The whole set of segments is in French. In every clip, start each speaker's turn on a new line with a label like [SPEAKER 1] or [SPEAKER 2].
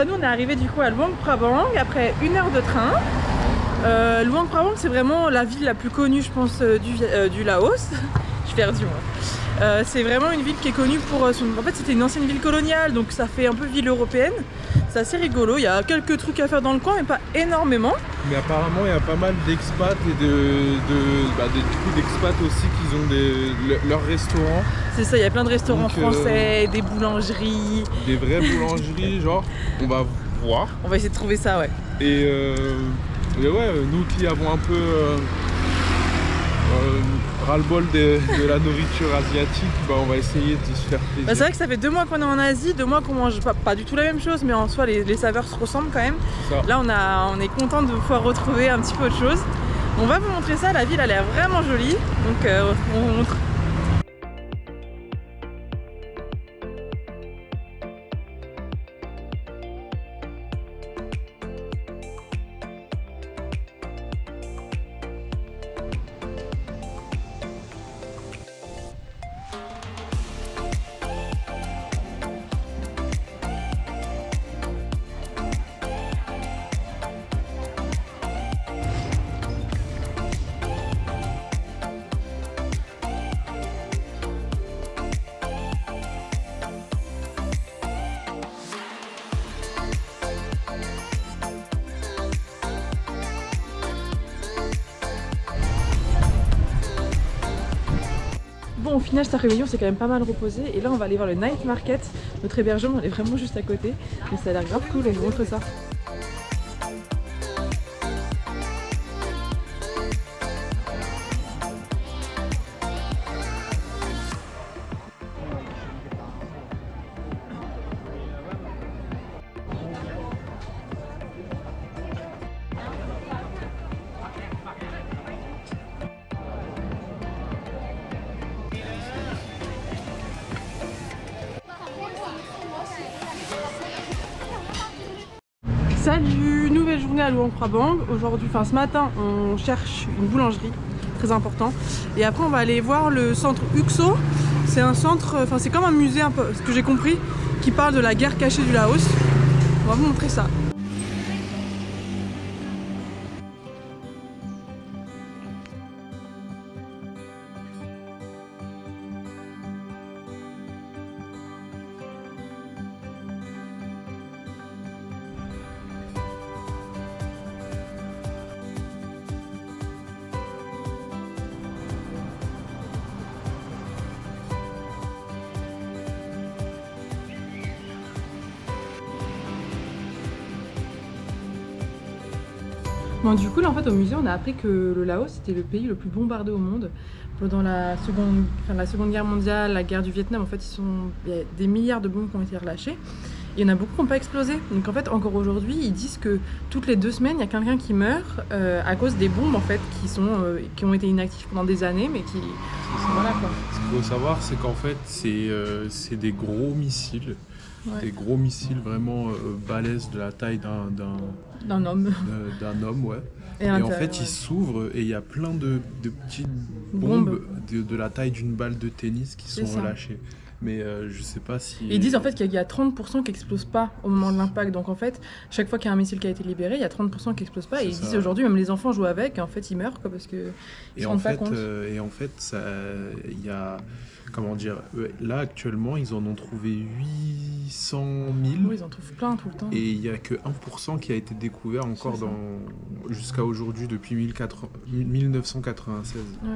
[SPEAKER 1] nous on est arrivé du coup à Luang Prabang après 1 heure de train. Luang Prabang c'est vraiment la ville la plus connue je pense du Laos. Je suis perdue moi. C'est vraiment une ville qui est connue pour son... En fait c'était une ancienne ville coloniale donc ça fait un peu ville européenne. C'est assez rigolo, il y a quelques trucs à faire dans le coin mais pas énormément.
[SPEAKER 2] Mais apparemment il y a pas mal d'expats et du coup d'expats aussi qui ont leurs restaurants.
[SPEAKER 1] C'est ça, il y a plein de restaurants
[SPEAKER 2] donc,
[SPEAKER 1] français, des boulangeries.
[SPEAKER 2] Des vraies boulangeries, genre on va voir.
[SPEAKER 1] On va essayer de trouver ça, ouais.
[SPEAKER 2] Et ouais, nous qui avons un peu ras-le-bol de la nourriture asiatique, on va essayer de se faire plaisir.
[SPEAKER 1] C'est vrai que ça fait 2 mois qu'on est en Asie, 2 mois qu'on mange pas du tout la même chose, mais en soi les saveurs se ressemblent quand même.
[SPEAKER 2] Ça.
[SPEAKER 1] Là on est content de pouvoir retrouver un petit peu autre chose. On va vous montrer ça, la ville a l'air vraiment jolie, donc on vous montre. Bon, au final, cette réunion s'est quand même pas mal reposée. Et là, on va aller voir le night market. Notre hébergement, elle est vraiment juste à côté. Mais ça a l'air grave cool, on vous montre ça. Salut, nouvelle journée à Luang Prabang. Aujourd'hui, ce matin, on cherche une boulangerie, très important. Et après, on va aller voir le centre UXO. C'est un centre, c'est comme un musée, un peu, ce que j'ai compris, qui parle de la guerre cachée du Laos. On va vous montrer ça. Bon, du coup, là, en fait, au musée, on a appris que le Laos c'était le pays le plus bombardé au monde. Pendant la seconde guerre mondiale, la guerre du Vietnam, en fait, il y a des milliards de bombes qui ont été relâchées. Et il y en a beaucoup qui n'ont pas explosé. Donc, en fait, encore aujourd'hui, ils disent que toutes les 2 semaines, il y a quelqu'un qui meurt à cause des bombes, en fait, qui ont été inactives pendant des années, mais qui... Voilà, quoi.
[SPEAKER 2] Ce qu'il faut savoir, c'est qu'en fait, c'est des gros missiles. Ouais. Des gros missiles vraiment balèzes de la taille
[SPEAKER 1] d'un homme.
[SPEAKER 2] D'un homme, ouais. Et en fait, ils s'ouvrent et il y a plein de petites bombes de la taille d'une balle de tennis qui sont relâchées. Mais je sais pas si...
[SPEAKER 1] Ils disent en fait qu'il y a 30% qui n'explosent pas au moment de l'impact. Donc en fait, chaque fois qu'il y a un missile qui a été libéré, il y a 30% qui n'explosent pas. Et ils disent aujourd'hui, même les enfants jouent avec et en fait ils meurent quoi, parce que ils se rendent pas compte.
[SPEAKER 2] Et en fait, il y a... Comment dire, là actuellement ils en ont trouvé 800 000.
[SPEAKER 1] Oui, ils en trouvent plein tout le temps.
[SPEAKER 2] Et il n'y a que 1% qui a été découvert encore jusqu'à aujourd'hui, depuis 1996.
[SPEAKER 1] Ouais.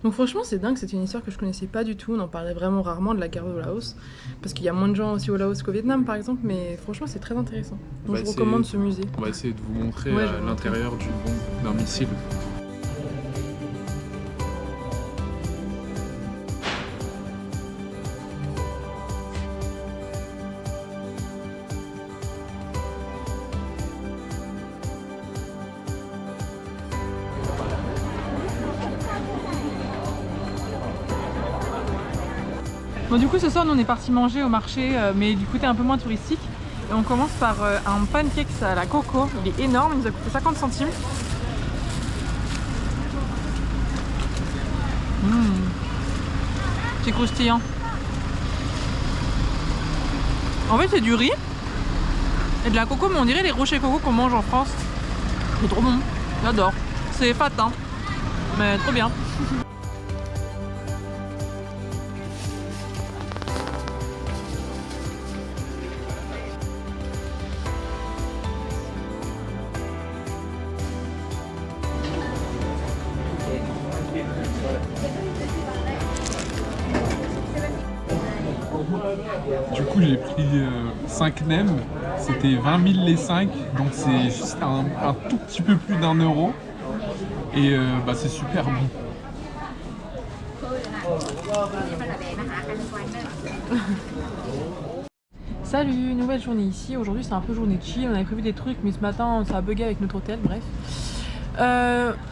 [SPEAKER 1] Donc franchement c'est dingue, c'était une histoire que je connaissais pas du tout. On en parlait vraiment rarement de la guerre au Laos. Parce qu'il y a moins de gens aussi au Laos qu'au Vietnam par exemple. Mais franchement c'est très intéressant. Donc je recommande ce musée.
[SPEAKER 2] On va essayer de vous montrer l'intérieur d'une bombe, d'un missile.
[SPEAKER 1] Bon, du coup ce soir nous on est parti manger au marché mais du côté un peu moins touristique et on commence par un pancake à la coco, il est énorme, il nous a coûté 50 centimes. C'est croustillant. En fait c'est du riz Et de la coco, mais on dirait les rochers coco qu'on mange en France. C'est trop bon, j'adore. C'est fat hein, mais trop bien.
[SPEAKER 2] Du coup, j'ai pris 5 nems, c'était 20 000 les 5, donc c'est juste un tout petit peu plus d'1 euro. Et c'est super bon.
[SPEAKER 1] Salut, nouvelle journée ici. Aujourd'hui c'est un peu journée chill, on avait prévu des trucs mais ce matin ça a bugué avec notre hôtel, bref.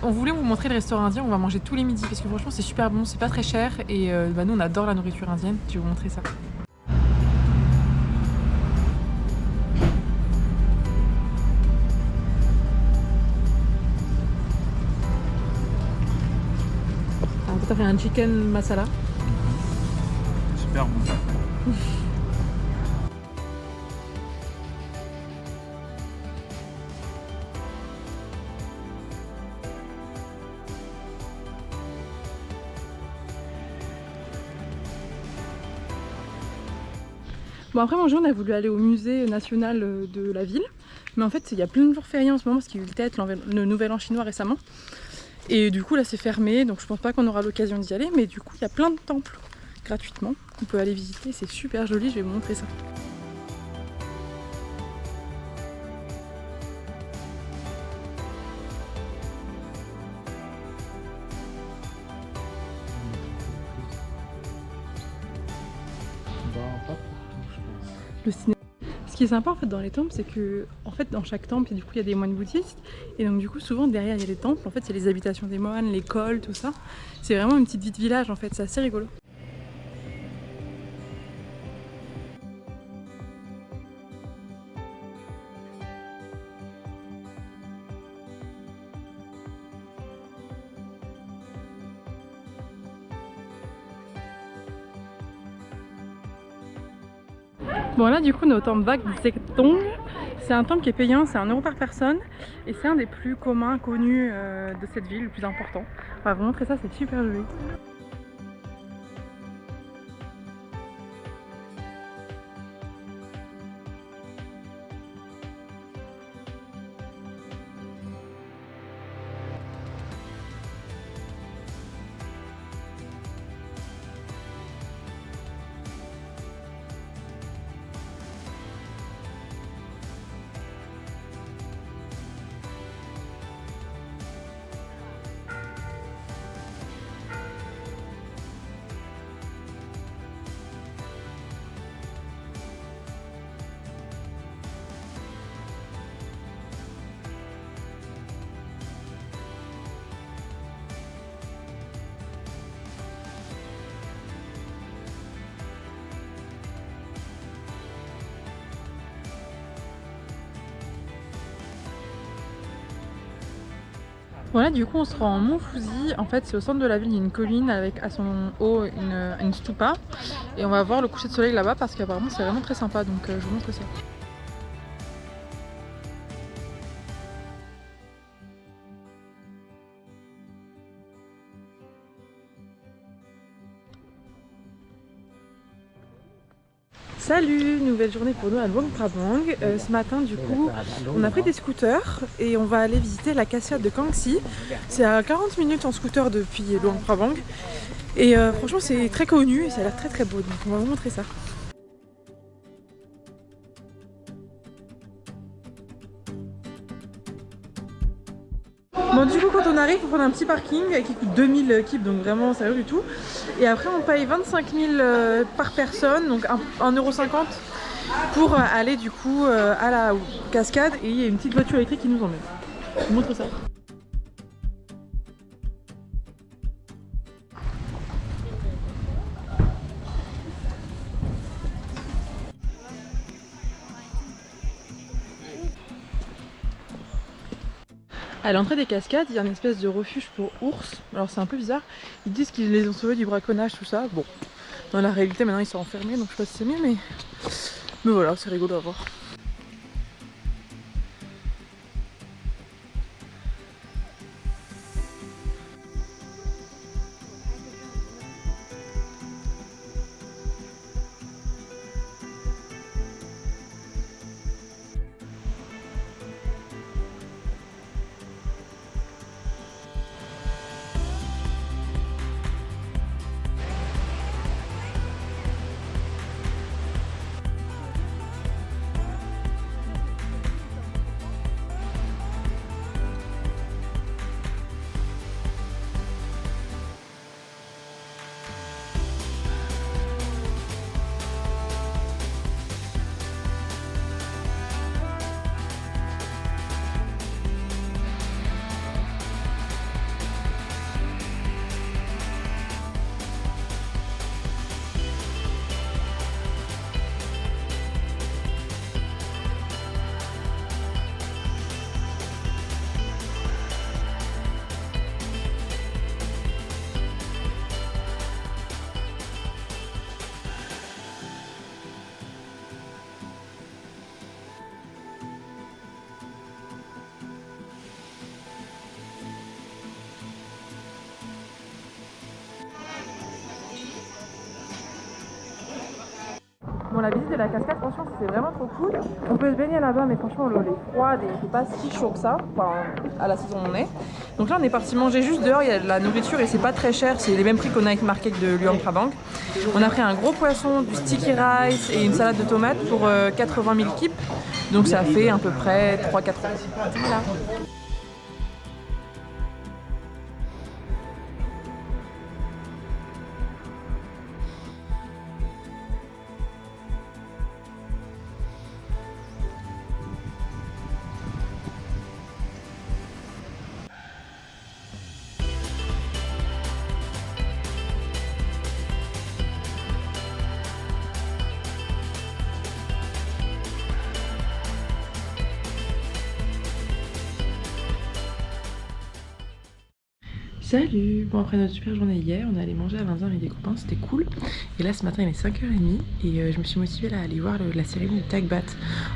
[SPEAKER 1] On voulait vous montrer le restaurant indien, on va manger tous les midis parce que franchement c'est super bon, c'est pas très cher et nous on adore la nourriture indienne, je vais vous montrer ça. Alors t'as fait un chicken masala.
[SPEAKER 2] Super bon.
[SPEAKER 1] Bon après manger on a voulu aller au musée national de la ville, mais en fait il y a plein de jours fériés en ce moment parce qu'il y a eu le nouvel an chinois récemment. Et du coup là c'est fermé donc je pense pas qu'on aura l'occasion d'y aller, mais du coup il y a plein de temples gratuitement qu'on peut aller visiter, c'est super joli, je vais vous montrer ça. Le cinéma. Ce qui est sympa en fait dans les temples, c'est que en fait dans chaque temple il y a des moines bouddhistes et donc du coup souvent derrière il y a des temples, en fait c'est les habitations des moines, l'école, tout ça. C'est vraiment une petite vie de village en fait, c'est assez rigolo. Bon là du coup on est au temple Wat Sekhtong. C'est un temple qui est payant, c'est 1 euro par personne et c'est un des plus communs, connus de cette ville, le plus important. On va vous montrer ça, c'est super joli. Voilà, du coup on se rend en Mont Fuji, en fait c'est au centre de la ville, il y a une colline avec à son haut une stupa et on va voir le coucher de soleil là-bas parce qu'apparemment c'est vraiment très sympa, donc je vous montre ça. Salut, nouvelle journée pour nous à Luang Prabang. Ce matin du coup on a pris des scooters et on va aller visiter la cascade de Kangxi. C'est à 40 minutes en scooter depuis Luang Prabang et franchement c'est très connu et ça a l'air très beau, donc on va vous montrer ça. Bon du coup quand on arrive, il faut prendre un petit parking qui coûte 2000 kip, donc vraiment c'est rien du tout. Et après on paye 25 000 par personne, donc 1,50 € pour aller du coup à la cascade et il y a une petite voiture électrique qui nous emmène. Je vous montre ça. À l'entrée des cascades, il y a une espèce de refuge pour ours. Alors c'est un peu bizarre. Ils disent qu'ils les ont sauvés du braconnage, tout ça. Bon, dans la réalité maintenant ils sont enfermés, donc je sais pas si c'est mieux, mais voilà, c'est rigolo à voir. Bon, la visite de la cascade, franchement, c'est vraiment trop cool. On peut se baigner là-bas, mais franchement, l'eau est froide et c'est pas si chaud que ça, enfin, à la saison où on est. Donc là, on est parti manger juste dehors, il y a de la nourriture et c'est pas très cher, c'est les mêmes prix qu'on a avec Market de Luang Prabang. On a pris un gros poisson, du sticky rice et une salade de tomates pour 80 000 kip. Donc ça fait à peu près 3-4 euros. Voilà. Salut! Bon, après notre super journée hier, on est allé manger à 20h avec des copains, c'était cool. Et là ce matin il est 5h30 et je me suis motivée là à aller voir la cérémonie du Takbat.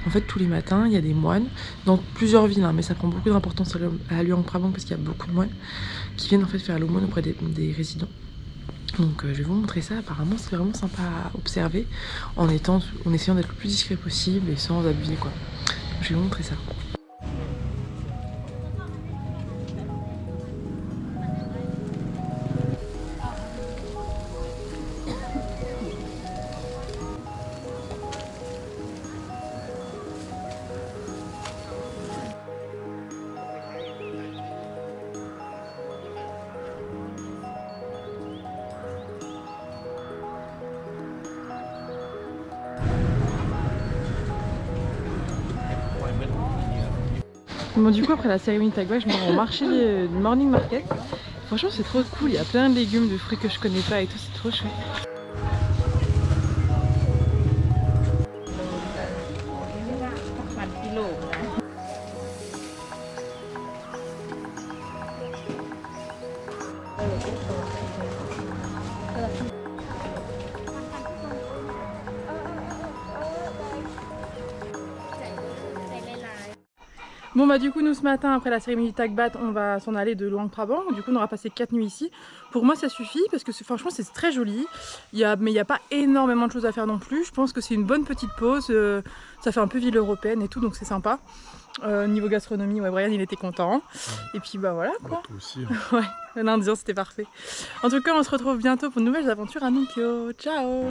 [SPEAKER 1] En fait tous les matins il y a des moines dans plusieurs villes, hein, mais ça prend beaucoup d'importance à Luang Prabang parce qu'il y a beaucoup de moines qui viennent en fait faire l'aumône auprès des résidents. Donc je vais vous montrer ça, apparemment c'est vraiment sympa à observer en essayant d'être le plus discret possible et sans abuser quoi. Je vais vous montrer ça. Bon, du coup après la cérémonie de Takbat, je me rends au marché du morning market. Franchement c'est trop cool, il y a plein de légumes, de fruits que je connais pas et tout, c'est trop chouette. Bon bah du coup nous ce matin après la cérémonie du Takbat on va s'en aller de Luang Prabang, du coup on aura passé 4 nuits ici. Pour moi ça suffit parce que franchement c'est très joli, mais il n'y a pas énormément de choses à faire non plus. Je pense que c'est une bonne petite pause, ça fait un peu ville européenne et tout donc c'est sympa. Niveau gastronomie, ouais, Brian il était content. Et puis bah voilà quoi.
[SPEAKER 2] Bah, toi aussi. Hein.
[SPEAKER 1] Ouais, l'Indien c'était parfait. En tout cas on se retrouve bientôt pour de nouvelles aventures à Nongkyo. Ciao!